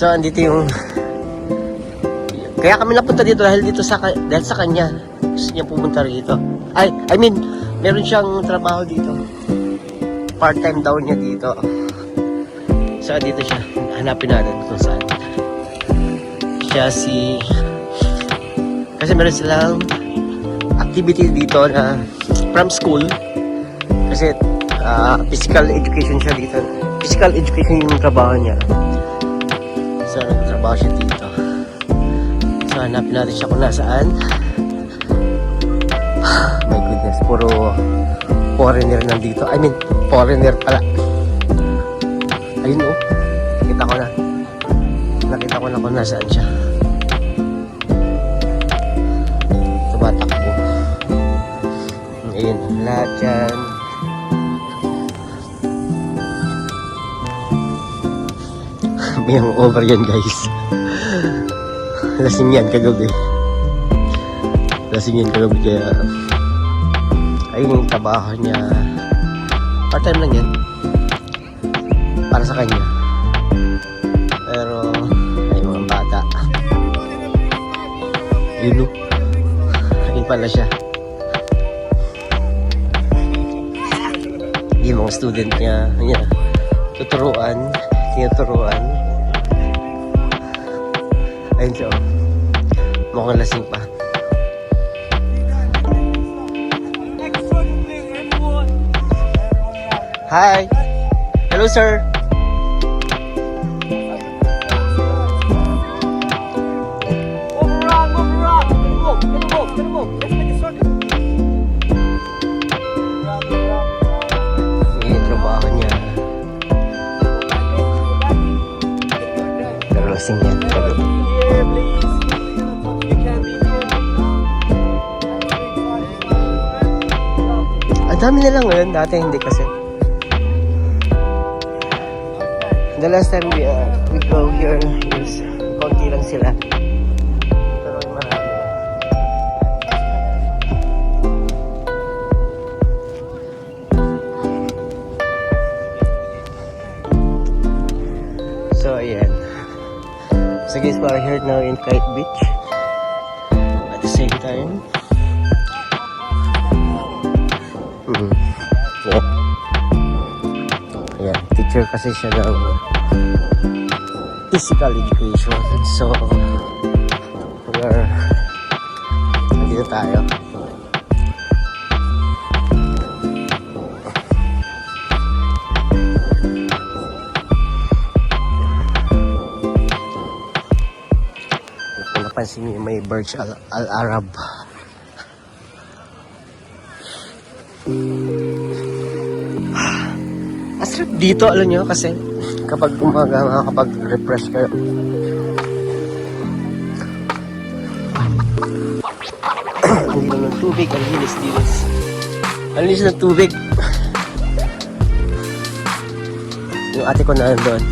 So, andito yung... Kaya kami napunta dito dahil sa kanya. Gusto niya pumunta rito. I mean, meron siyang trabaho dito. Part-time daw niya dito. So, dito siya. Hanapin natin kung saan. Siya kasi meron silang activity dito na from school. Kasi physical education siya dito. Physical education yung trabaho niya. So, nagtrabaho siya dito. So, hanapin natin siya kung nasaan. My goodness, puro foreigner nandito. I mean, foreigner pala. Ayun oh. Nakita ko na kung nasaan siya. Tumatakbo. Ayun, lahat yan. May over yan guys. Lasing yan kagabi. Kaya ayun yung trabaho niya. Part-time lang yan. Para sa kanya. Pero ay mga bata. Yun o. Ayun pala siya. Yung mga student niya. Tinuturuan. Ayun siya o. Mukhang lasing pa. Hi! Hello sir! Sige, trabaho niya. Pero lasing yan. Ang dami na lang ngayon. Dati hindi kasi. The last time we go here is konti lang sila. Pero marami. So ayan. So guys, we're here now in Kite Beach. At the same time. Yeah. Ayan, teacher kasi siya ng physical education. So, nandito tayo. Kung napansin niyo, may Burj Al Arab. Masarap dito, alam nyo, kasi kapag umaga makakapag-refresh kayo. Ang linis ng tubig, ang linis. Ang linis ng tubig. Yung ate ko na doon.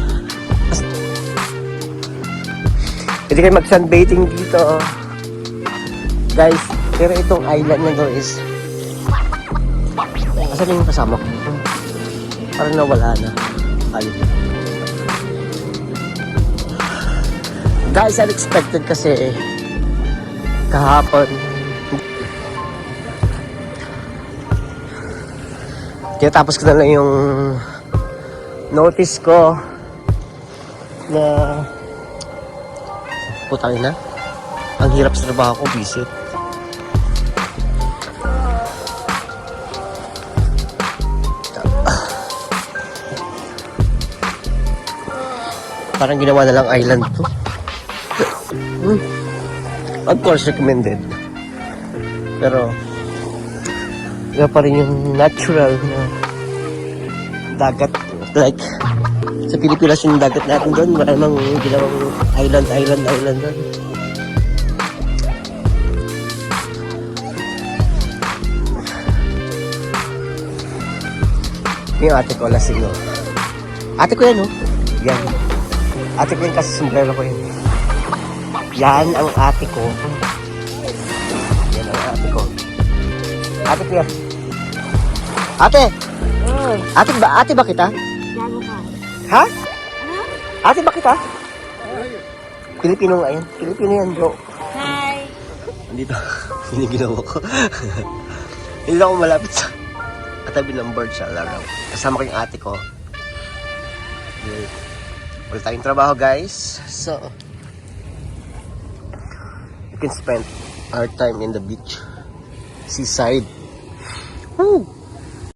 Pwede kayo mag-sunbathing dito. Guys, pero itong island na doon is... Asan yung kasama ko? Parang nawala na. Guys, unexpected kasi kahapon. Tinatapos ko na lang yung notice ko na putang ina. Ang hirap sa trabaho ko, busy. Parang ginawa na lang island to. Of course, recommended. Pero, iba pa rin yung natural na dagat. Like, sa Pilipinas yung dagat natin doon, maraming ginawang island doon. Yung ate ko, lasing, no? Ate ko yan, no? Yan. Ate ko yun kasi sombrero ko yun. Yan ang ate ko. Yan ang ate ko. Ate ko yan. Ate! Ate ba kita? Gago ka. Ha? Ate ba kita? Pilipino nga yan. Pilipino yan, bro. Hi! Dito, yun yung ginawa ko. Hindi ako malapit sa katabi ng bird sa laraw. Kasama ko yung ate ko. Wala tayong trabaho, guys. So, we can spend our time in the beach. Seaside. Woo!